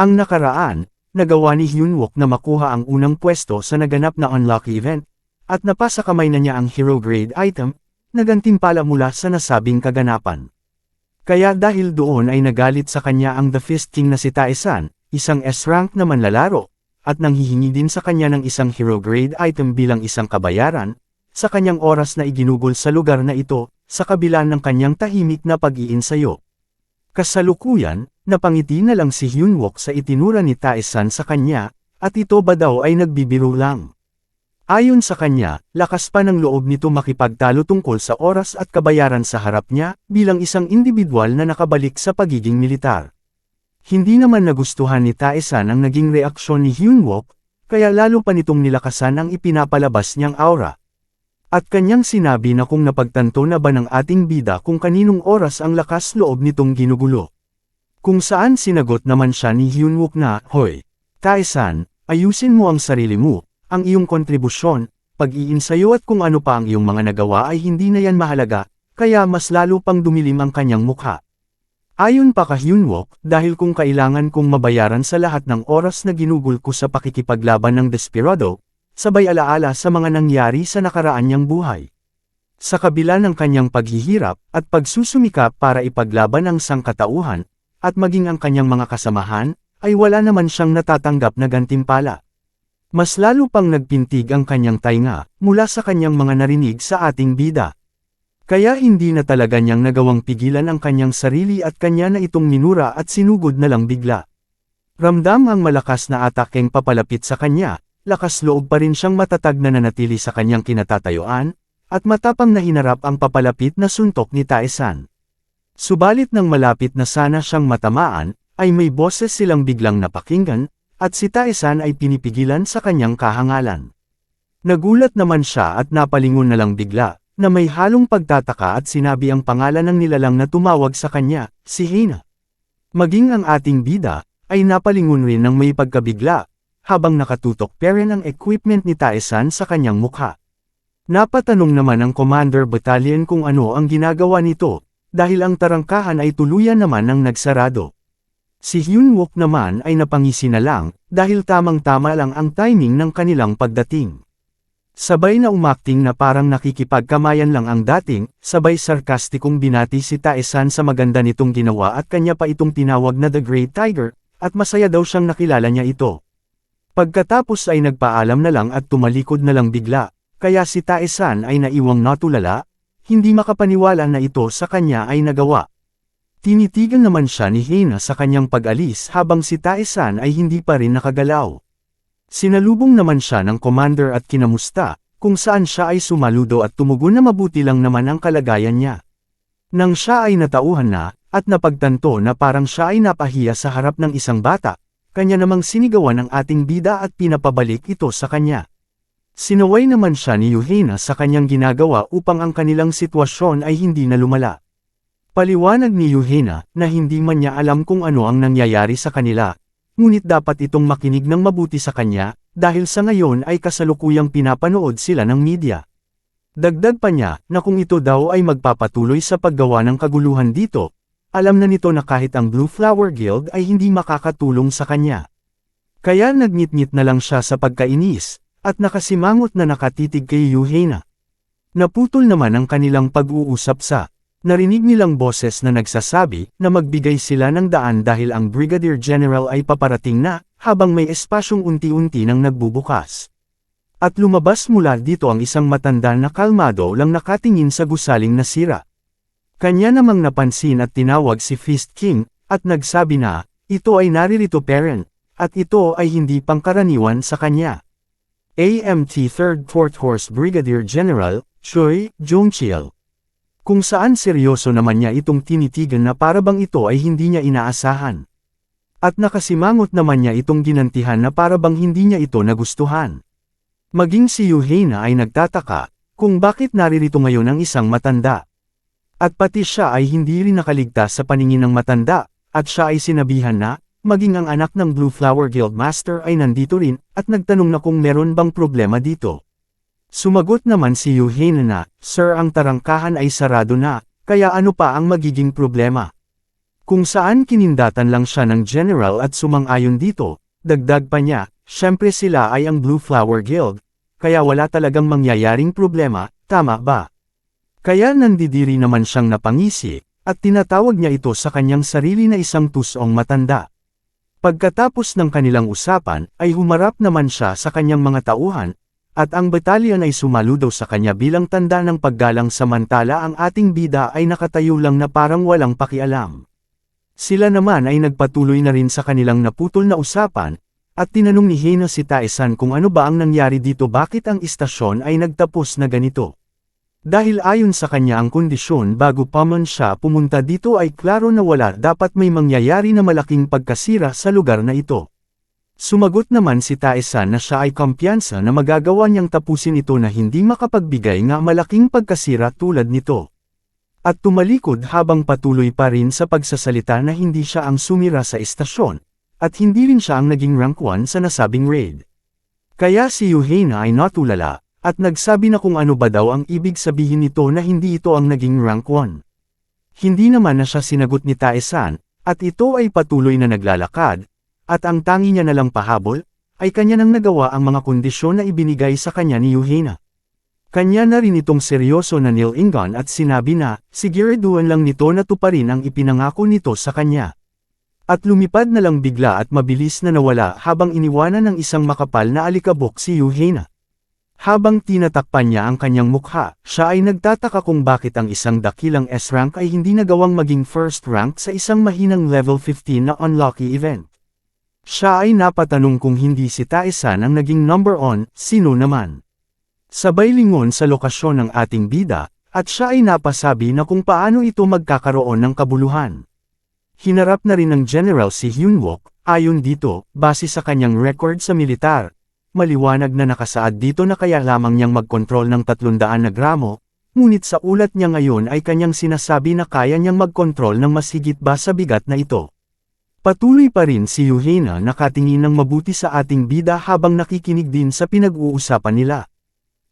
Ang nakaraan, nagawa ni Hyunwook na makuha ang unang pwesto sa naganap na unlucky event, at napasa kamay na niya ang hero grade item, na gantimpala mula sa nasabing kaganapan. Kaya dahil doon ay nagalit sa kanya ang The Fist King na si Tae-san, isang S-rank na manlalaro, at nanghihingi din sa kanya ng isang hero grade item bilang isang kabayaran, sa kanyang oras na iginugol sa lugar na ito, sa kabila ng kanyang tahimik na pag-iinsayo. Kasalukuyan, napangiti na lang si Hyunwook sa itinura ni Tae-san sa kanya, at ito ba daw ay nagbibiro lang. Ayon sa kanya, lakas pa ng loob nito makipagtalo tungkol sa oras at kabayaran sa harap niya, bilang isang individual na nakabalik sa pagiging militar. Hindi naman nagustuhan ni Tae-san ang naging reaksyon ni Hyunwook, kaya lalo pa nitong nilakasan ang ipinapalabas niyang aura. At kanyang sinabi na kung napagtanto na ba ng ating bida kung kaninong oras ang lakas loob nitong ginugulo. Kung saan sinagot naman siya ni Hyunwook na, "Hoy, Tae-san, ayusin mo ang sarili mo, ang iyong kontribusyon, pag-iinsayo at kung ano pa ang iyong mga nagawa ay hindi na yan mahalaga, kaya mas lalo pang dumilim ang kanyang mukha." Ayon pa kay Hyunwook, dahil kung kailangan kong mabayaran sa lahat ng oras na ginugol ko sa pakikipaglaban ng Desperado, sabay alaala sa mga nangyari sa nakaraan niyang buhay. Sa kabila ng kanyang paghihirap at pagsusumikap para ipaglaban ang sangkatauhan, at maging ang kanyang mga kasamahan, ay wala naman siyang natatanggap na gantimpala. Mas lalo pang nagpintig ang kanyang tainga, mula sa kanyang mga narinig sa ating bida. Kaya hindi na talaga niyang nagawang pigilan ang kanyang sarili at kanya na itong minura at sinugod na lang bigla. Ramdam ang malakas na atakeng papalapit sa kanya, lakas loob pa rin siyang matatag na nanatili sa kanyang kinatatayuan, at matapang na hinarap ang papalapit na suntok ni Tae-san. Subalit nang malapit na sana siyang matamaan, ay may boses silang biglang napakinggan, at si Tae-san ay pinipigilan sa kanyang kahangalan. Nagulat naman siya at napalingon na lang bigla, na may halong pagtataka at sinabi ang pangalan ng nilalang na tumawag sa kanya, si Hina. Maging ang ating bida, ay napalingon rin ng may pagkabigla, habang nakatutok pa rin ang equipment ni Tae-san sa kanyang mukha. Napatanong naman ang Commander Battalion kung ano ang ginagawa nito, dahil ang tarangkahan ay tuluyan naman ang nagsarado. Si Hyunwook naman ay napangisi na lang, dahil tamang-tama lang ang timing ng kanilang pagdating. Sabay na umakting na parang nakikipagkamayan lang ang dating, sabay sarkastikong binati si Tae-san sa maganda nitong ginawa at kanya pa itong tinawag na The Great Tiger, at masaya daw siyang nakilala niya ito. Pagkatapos ay nagpaalam na lang at tumalikod na lang bigla, kaya si Tae-san ay naiwang natulala, hindi makapaniwala na ito sa kanya ay nagawa. Tinitigan naman siya ni Hina sa kanyang pag-alis habang si Tae-san ay hindi pa rin nakagalaw. Sinalubong naman siya ng commander at kinamusta, kung saan siya ay sumaludo at tumugon na mabuti lang naman ang kalagayan niya. Nang siya ay natauhan na, at napagtanto na parang siya ay napahiya sa harap ng isang bata, kanya namang sinigawan ng ating bida at pinapabalik ito sa kanya. Sinaway naman siya ni Yuhina sa kanyang ginagawa upang ang kanilang sitwasyon ay hindi na lumala. Paliwanag ni Yuhina na hindi man niya alam kung ano ang nangyayari sa kanila, ngunit dapat itong makinig ng mabuti sa kanya, dahil sa ngayon ay kasalukuyang pinapanood sila ng media. Dagdag pa niya na kung ito daw ay magpapatuloy sa paggawa ng kaguluhan dito, alam na nito na kahit ang Blue Flower Guild ay hindi makakatulong sa kanya. Kaya nagngit-ngit na lang siya sa pagkainis, at nakasimangot na nakatitig kay Yuhina. Naputol naman ang kanilang pag-uusap sa narinig nilang boses na nagsasabi na magbigay sila ng daan dahil ang Brigadier General ay paparating na, habang may espasyong unti-unti nang nagbubukas. At lumabas mula dito ang isang matanda na kalmado lang nakatingin sa gusaling na sira. Kanya namang napansin at tinawag si Fist King, at nagsabi na, ito ay naririto parent, at ito ay hindi pangkaraniwan sa kanya. AMT 3rd Fourth Horse Brigadier General, Choi Jong-chil. Kung saan seryoso naman niya itong tinitigan na parabang ito ay hindi niya inaasahan. At nakasimangot naman niya itong ginantihan na parabang hindi niya ito nagustuhan. Maging si Yuhina ay nagtataka, kung bakit naririto ngayon ang isang matanda. At pati siya ay hindi rin nakaligtas sa paningin ng matanda, at siya ay sinabihan na, maging ang anak ng Blue Flower Guild Master ay nandito rin, at nagtanong na kung meron bang problema dito. Sumagot naman si Yuhina na, Sir, ang tarangkahan ay sarado na, kaya ano pa ang magiging problema? Kung saan kinindatan lang siya ng general at sumang-ayon dito, dagdag pa niya, syempre sila ay ang Blue Flower Guild, kaya wala talagang mangyayaring problema, tama ba? Kaya nandidiri naman siyang napangisi, at tinatawag niya ito sa kanyang sarili na isang tusong matanda. Pagkatapos ng kanilang usapan, ay humarap naman siya sa kanyang mga tauhan, at ang batalyon ay sumaludo sa kanya bilang tanda ng paggalang samantala ang ating bida ay nakatayo lang na parang walang pakialam. Sila naman ay nagpatuloy na rin sa kanilang naputol na usapan, at tinanong ni Hina si Tae-san kung ano ba ang nangyari dito, bakit ang istasyon ay nagtapos na ganito. Dahil ayon sa kanya ang kondisyon bago pa man siya pumunta dito ay klaro na wala dapat may mangyayari na malaking pagkasira sa lugar na ito. Sumagot naman si Tae-san na siya ay kumpiyansa na magagawa niyang tapusin ito na hindi makapagbigay nga malaking pagkasira tulad nito. At tumalikod habang patuloy pa rin sa pagsasalita na hindi siya ang sumira sa istasyon, at hindi rin siya ang naging rank 1 sa nasabing raid. Kaya si Yuhina ay natulala, at nagsabi na kung ano ba daw ang ibig sabihin nito na hindi ito ang naging rank 1. Hindi naman na siya sinagot ni Tae-san, at ito ay patuloy na naglalakad, at ang tangi niya nalang pahabol, ay kanya nang nagawa ang mga kondisyon na ibinigay sa kanya ni Yuhina. Kanya na rin itong seryoso na nilingon at sinabi na, siguraduhan lang nito na tuparin ang ipinangako nito sa kanya. At lumipad na lang bigla at mabilis na nawala habang iniwanan ng isang makapal na alikabok si Yuhina. Habang tinatakpan niya ang kanyang mukha, siya ay nagtataka kung bakit ang isang dakilang S-rank ay hindi nagawang maging first rank sa isang mahinang level 15 na unlucky event. Siya ay napatanong kung hindi si Tae-san ang naging number on, sino naman. Sabay lingon sa lokasyon ng ating bida, at siya ay napasabi na kung paano ito magkakaroon ng kabuluhan. Hinarap na rin ng General si Hyunwook, ayon dito, base sa kanyang record sa militar. Maliwanag na nakasaad dito na kaya lamang niyang magkontrol ng 300 na gramo, ngunit sa ulat niya ngayon ay kanyang sinasabi na kaya niyang magkontrol ng mas higit ba sa bigat na ito. Patuloy pa rin si Yuhina nakatingin ng mabuti sa ating bida habang nakikinig din sa pinag-uusapan nila.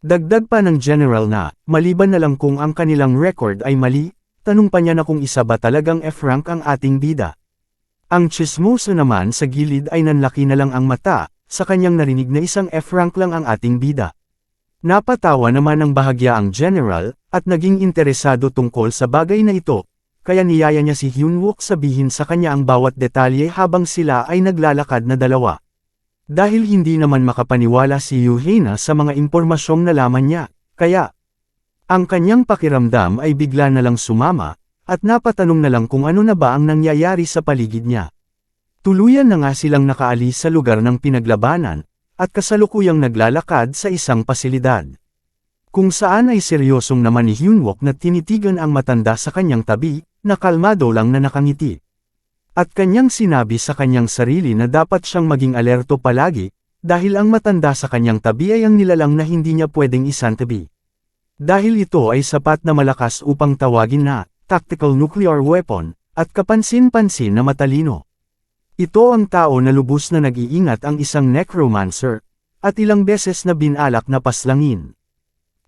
Dagdag pa ng general na, maliban na lang kung ang kanilang record ay mali, tanong pa niya na kung isa ba talagang F-rank ang ating bida. Ang chismoso naman sa gilid ay nanlaki na lang ang mata, sa kanyang narinig na isang F-rank lang ang ating bida. Napatawa naman ng bahagya ang general, at naging interesado tungkol sa bagay na ito, kaya niyaya niya si Hyunwook sabihin sa kanya ang bawat detalye habang sila ay naglalakad na dalawa. Dahil hindi naman makapaniwala si Yuhina sa mga impormasyong nalaman niya, kaya ang kanyang pakiramdam ay bigla na lang sumama, at napatanong na lang kung ano na ba ang nangyayari sa paligid niya. Tuluyan na nga silang nakaalis sa lugar ng pinaglabanan, at kasalukuyang naglalakad sa isang pasilidad. Kung saan ay seryosong naman ni Hyunwook na tinitigan ang matanda sa kanyang tabi, na kalmado lang na nakangiti. At kanyang sinabi sa kanyang sarili na dapat siyang maging alerto palagi, dahil ang matanda sa kanyang tabi ay ang nilalang na hindi niya pwedeng isantabi. Dahil ito ay sapat na malakas upang tawagin na tactical nuclear weapon, at kapansin-pansin na matalino. Ito ang tao na lubos na nag-iingat ang isang necromancer, at ilang beses na binalak na paslangin.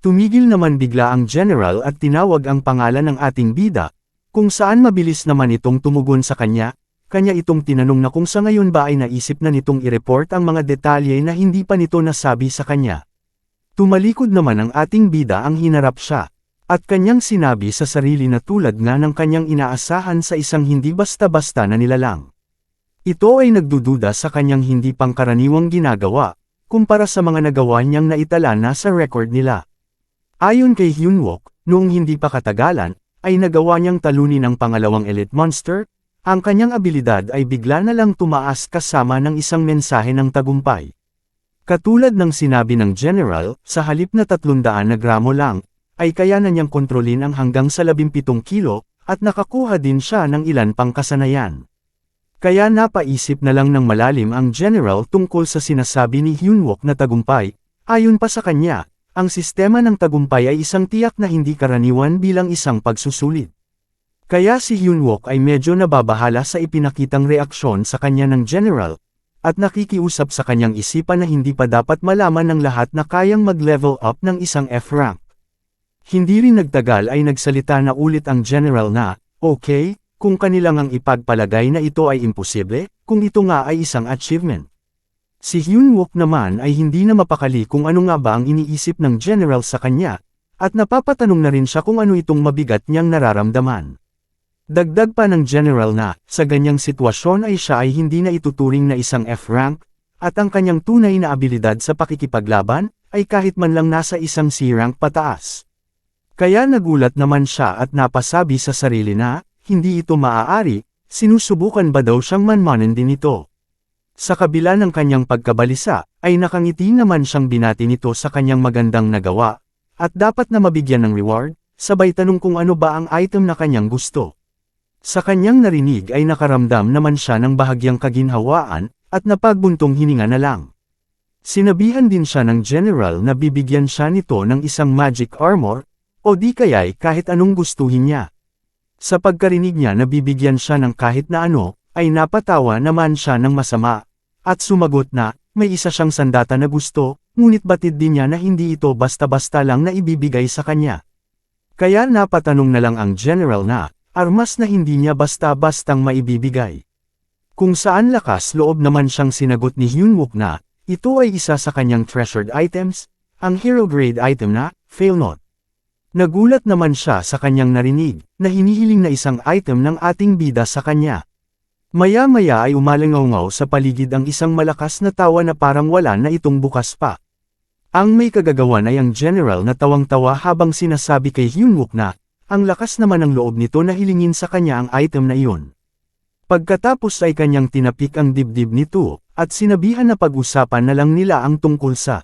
Tumigil naman bigla ang general at tinawag ang pangalan ng ating bida, kung saan mabilis naman itong tumugon sa kanya, kanya itong tinanong na kung sa ngayon ba ay naisip na nitong i-report ang mga detalye na hindi pa nito nasabi sa kanya. Tumalikod naman ang ating bida ang hinarap siya, at kanyang sinabi sa sarili na tulad nga ng kanyang inaasahan sa isang hindi basta-basta na nilalang. Ito ay nagdududa sa kanyang hindi pangkaraniwang ginagawa, kumpara sa mga nagawa niyang naitala na sa record nila. Ayon kay Hyunwook, noong hindi pa katagalan, ay nagawa niyang talunin ang pangalawang elite monster, ang kanyang abilidad ay bigla na lang tumaas kasama ng isang mensahe ng tagumpay. Katulad ng sinabi ng general, sa halip na 300 na gramo lang, ay kaya na niyang kontrolin ang hanggang sa 17 kilo, at nakakuha din siya ng ilan pang kasanayan. Kaya napaisip na lang ng malalim ang general tungkol sa sinasabi ni Hyunwook na tagumpay. Ayon pa sa kanya, ang sistema ng tagumpay ay isang tiyak na hindi karaniwan bilang isang pagsusulit. Kaya si Hyunwook ay medyo nababahala sa ipinakitang reaksyon sa kanya ng general, at nakikiusap sa kanyang isipan na hindi pa dapat malaman ng lahat na kayang mag-level up ng isang F-rank. Hindi rin nagtagal ay nagsalita na ulit ang general na, okay, kung kanilang ang ipagpalagay na ito ay imposible, kung ito nga ay isang achievement. Si Hyun-wook naman ay hindi na mapakali kung ano nga ba ang iniisip ng general sa kanya, at napapatanong na rin siya kung ano itong mabigat niyang nararamdaman. Dagdag pa ng general na, sa ganyang sitwasyon ay siya ay hindi na ituturing na isang F-rank, at ang kanyang tunay na abilidad sa pakikipaglaban, ay kahit man lang nasa isang C-rank pataas. Kaya nagulat naman siya at napasabi sa sarili na, hindi ito maaari, sinusubukan ba daw siyang manmanan din ito. Sa kabila ng kanyang pagkabalisa, ay nakangiti naman siyang binati nito sa kanyang magandang nagawa, at dapat na mabigyan ng reward, sabay tanong kung ano ba ang item na kanyang gusto. Sa kanyang narinig ay nakaramdam naman siya ng bahagyang kaginhawaan, at napagbuntong hininga na lang. Sinabihan din siya ng general na bibigyan siya nito ng isang magic armor, o di kaya'y kahit anong gustuhin niya. Sa pagkarinig niya na bibigyan siya ng kahit na ano, ay napatawa naman siya ng masama, at sumagot na, may isa siyang sandata na gusto, ngunit batid din niya na hindi ito basta-basta lang na ibibigay sa kanya. Kaya napatanong na lang ang general na, armas na hindi niya basta-bastang maibibigay. Kung saan lakas loob naman siyang sinagot ni Hyun-wook na, ito ay isa sa kanyang treasured items, ang hero grade item na, fail not. Nagulat naman siya sa kanyang narinig, na hinihiling na isang item ng ating bida sa kanya. Maya-maya ay umalangaw-ngaw sa paligid ang isang malakas na tawa na parang wala na itong bukas pa. Ang may kagagawan ay ang general na tawang-tawa habang sinasabi kay Hyun-wook na, ang lakas naman ng loob nito na hilingin sa kanya ang item na iyon. Pagkatapos ay kanyang tinapik ang dibdib nito, at sinabihan na pag-usapan na lang nila ang tungkol sa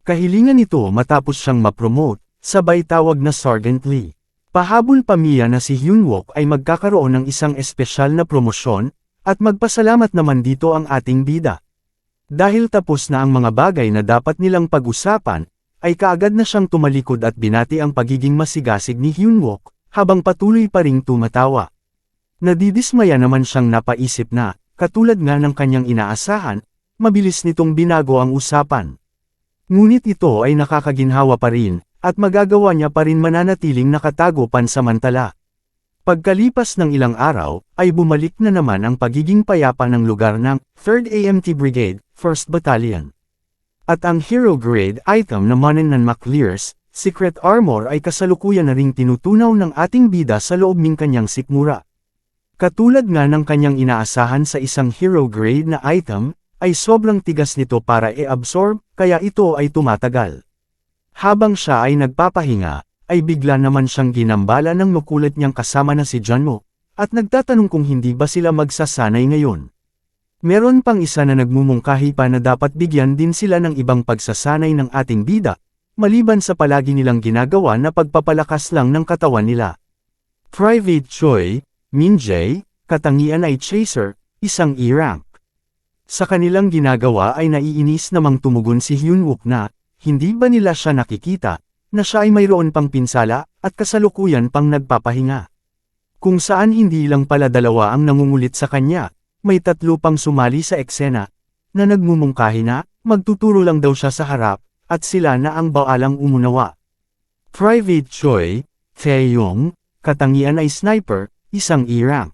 kahilingan nito matapos siyang ma-promote, sabay tawag na Sergeant Lee. Pahabol pamiya na si Hyun-wook ay magkakaroon ng isang espesyal na promosyon, at magpasalamat naman dito ang ating bida. Dahil tapos na ang mga bagay na dapat nilang pag-usapan, ay kaagad na siyang tumalikod at binati ang pagiging masigasig ni Hyun-wook, habang patuloy pa ring tumatawa. Nadidismaya naman siyang napaisip na, katulad nga ng kanyang inaasahan, mabilis nitong binago ang usapan. Ngunit ito ay nakakaginhawa pa rin, at magagawa niya pa rin mananatiling nakatago pansamantala. Pagkalipas ng ilang araw, ay bumalik na naman ang pagiging payapa ng lugar ng 3rd AMT Brigade, 1st Battalion. At ang hero grade item na Manen ng McLear's, Secret Armor ay kasalukuyan na ring tinutunaw ng ating bida sa loob ng kanyang sikmura. Katulad nga ng kanyang inaasahan sa isang hero grade na item, ay sobrang tigas nito para i-absorb, kaya ito ay tumatagal. Habang siya ay nagpapahinga, ay bigla naman siyang ginambala ng makulit niyang kasama na si Junmo, at nagtatanong kung hindi ba sila magsasanay ngayon. Meron pang isa na nagmumungkahi pa na dapat bigyan din sila ng ibang pagsasanay ng ating bida, maliban sa palagi nilang ginagawa na pagpapalakas lang ng katawan nila. Private Choi, Min Jae, katangian ay Chaser, isang E-rank. Sa kanilang ginagawa ay naiinis namang tumugon si Hyun-wook na, hindi ba nila siya nakikita, na siya ay mayroon pang pinsala, at kasalukuyan pang nagpapahinga. Kung saan hindi lang pala dalawa ang nangungulit sa kanya, may tatlo pang sumali sa eksena, na nagmumungkahi na, magtuturo lang daw siya sa harap, at sila na ang baalang umunawa. Private Choi, Taeyong, katangian ay Sniper, isang E-rank.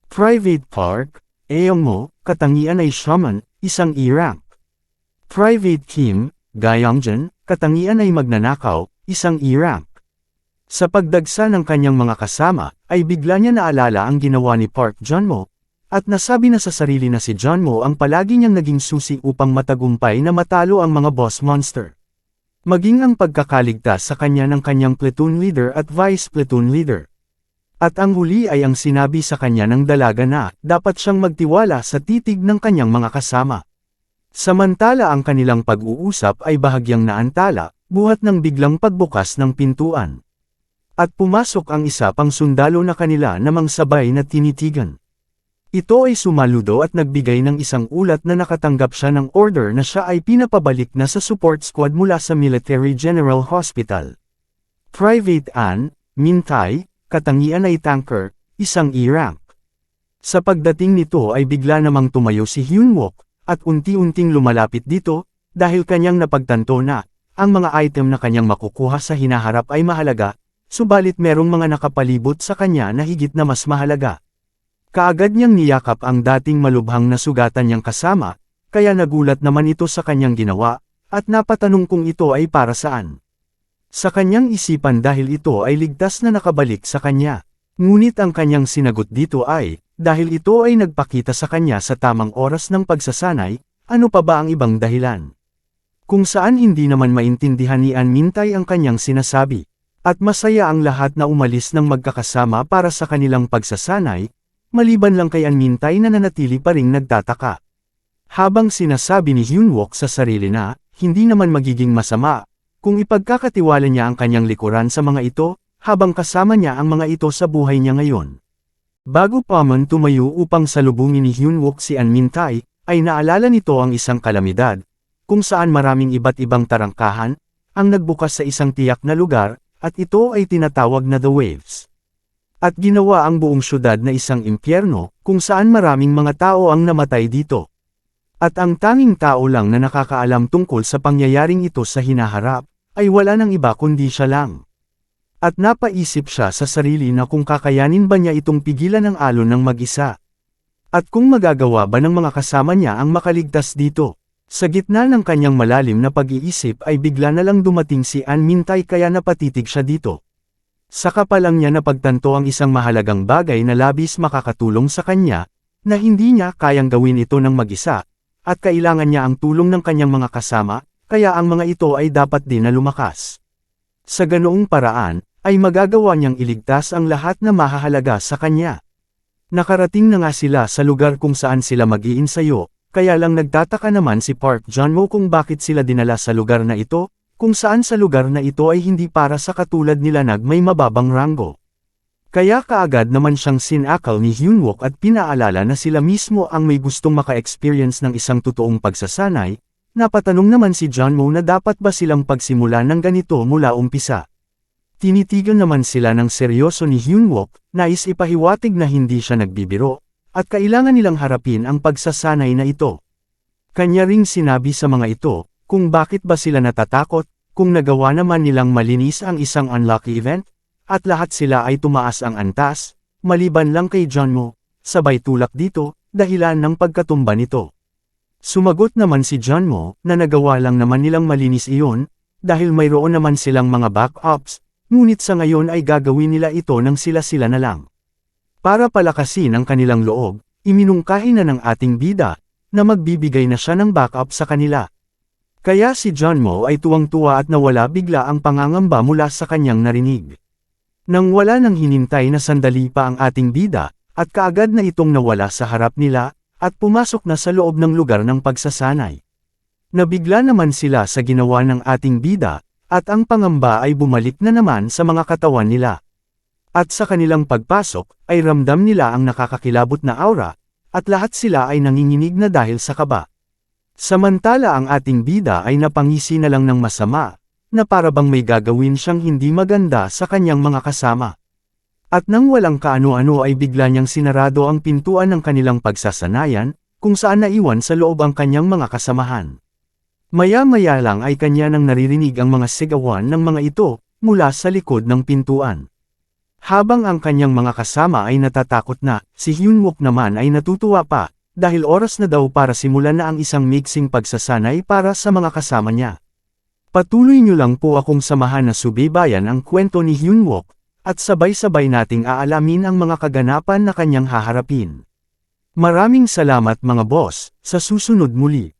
Private Park, Eongmo, katangian ay Shaman, isang E-rank. Private Kim, Gayongjan, katangian ay Magnanakaw, isang E-rank. Sa pagdagsa ng kanyang mga kasama, ay bigla niya naalala ang ginawa ni Park Junmo, at nasabi na sa sarili na si Junmo ang palagi niyang naging susi upang matagumpay na matalo ang mga boss monster. Maging ang pagkakaligtas sa kanya ng kanyang platoon leader at vice platoon leader. At ang huli ay ang sinabi sa kanya ng dalaga na, dapat siyang magtiwala sa titig ng kanyang mga kasama. Samantala ang kanilang pag-uusap ay bahagyang naantala, buhat ng biglang pagbukas ng pintuan. At pumasok ang isa pang sundalo na kanila namang sabay na tinitigan. Ito ay sumaludo at nagbigay ng isang ulat na nakatanggap siya ng order na siya ay pinapabalik na sa support squad mula sa Military General Hospital. Private An, Min Tae, katangian ay Tanker, isang E-rank. Sa pagdating nito ay bigla namang tumayo si Hyun-wook, at unti-unting lumalapit dito, dahil kanyang napagtanto na, ang mga item na kanyang makukuha sa hinaharap ay mahalaga, subalit merong mga nakapalibot sa kanya na higit na mas mahalaga. Kaagad niyang niyakap ang dating malubhang na sugatan niyang kasama, kaya nagulat naman ito sa kanyang ginawa, at napatanong kung ito ay para saan. Sa kanyang isipan dahil ito ay ligtas na nakabalik sa kanya. Ngunit ang kanyang sinagot dito ay, dahil ito ay nagpakita sa kanya sa tamang oras ng pagsasanay, ano pa ba ang ibang dahilan? Kung saan hindi naman maintindihan ni Anmintay ang kanyang sinasabi. At masaya ang lahat na umalis ng magkakasama para sa kanilang pagsasanay, maliban lang kay Anmintay na nanatili pa ring nagtataka. Habang sinasabi ni Hyunwook sa sarili na, hindi naman magiging masama, kung ipagkakatiwala niya ang kanyang likuran sa mga ito, habang kasama niya ang mga ito sa buhay niya ngayon. Bago pa man tumayo upang salubungin ni Hyunwook si Anmintay, ay naalala nito ang isang kalamidad, kung saan maraming iba't ibang tarangkahan, ang nagbukas sa isang tiyak na lugar, at ito ay tinatawag na The Waves. At ginawa ang buong syudad na isang impyerno, kung saan maraming mga tao ang namatay dito. At ang tanging tao lang na nakakaalam tungkol sa pangyayaring ito sa hinaharap, ay wala nang iba kundi siya lang. At napaisip siya sa sarili na kung kakayanin ba niya itong pigilan ng alon ng mag-isa. At kung magagawa ba ng mga kasama niya ang makaligtas dito. Sa gitna ng kanyang malalim na pag-iisip ay bigla na lang dumating si Anmintay kaya napatitig siya dito. Saka pa lang niya napagtanto ang isang mahalagang bagay na labis makakatulong sa kanya, na hindi niya kayang gawin ito ng mag-isa, at kailangan niya ang tulong ng kanyang mga kasama, kaya ang mga ito ay dapat din na lumakas. Sa ganoong paraan, ay magagawa niyang iligtas ang lahat na mahahalaga sa kanya. Nakarating na nga sila sa lugar kung saan sila mag-iinsayo, kaya lang nagtataka naman si Park Junmo kung bakit sila dinala sa lugar na ito, kung saan sa lugar na ito ay hindi para sa katulad nila may mababang ranggo. Kaya kaagad naman siyang sinakal ni Hyunwook at pinaalala na sila mismo ang may gustong maka-experience ng isang totoong pagsasanay, napatanong naman si Junmo na dapat ba silang pagsimula ng ganito mula umpisa. Tinitigan naman sila ng seryoso ni Hyunwook, nais ipahiwatig na hindi siya nagbibiro, at kailangan nilang harapin ang pagsasanay na ito. Kanya ring sinabi sa mga ito, kung bakit ba sila natatakot, kung nagawa naman nilang malinis ang isang unlucky event, at lahat sila ay tumaas ang antas, maliban lang kay Junmo, sabay tulak dito, dahilan ng pagkatumba nito. Sumagot naman si Junmo, na nagawa lang naman nilang malinis iyon, dahil mayroon naman silang mga backups, ngunit sa ngayon ay gagawin nila ito ng sila-sila na lang. Para palakasin ang kanilang loob, iminungkahi na ng ating bida, na magbibigay na siya ng backup sa kanila. Kaya si Junmo ay tuwang-tuwa at nawala bigla ang pangangamba mula sa kanyang narinig. Nang wala nang hinintay na sandali pa ang ating bida, at kaagad na itong nawala sa harap nila, at pumasok na sa loob ng lugar ng pagsasanay. Nabigla naman sila sa ginawa ng ating bida, at ang pangamba ay bumalik na naman sa mga katawan nila. At sa kanilang pagpasok, ay ramdam nila ang nakakakilabot na aura, at lahat sila ay nanginginig na dahil sa kaba. Samantala ang ating bida ay napangisi na lang ng masama, na para bang may gagawin siyang hindi maganda sa kanyang mga kasama. At nang walang kaano-ano ay bigla niyang sinarado ang pintuan ng kanilang pagsasanayan, kung saan naiwan sa loob ang kanyang mga kasamahan. Maya-maya lang ay kanya nang naririnig ang mga sigawan ng mga ito, mula sa likod ng pintuan. Habang ang kanyang mga kasama ay natatakot na, si Hyunwook naman ay natutuwa pa, dahil oras na daw para simulan na ang isang mixing pagsasanay para sa mga kasama niya. Patuloy niyo lang po akong samahan na subaybayan ang kwento ni Hyunwook, at sabay-sabay nating aalamin ang mga kaganapan na kanyang haharapin. Maraming salamat mga boss, sa susunod muli.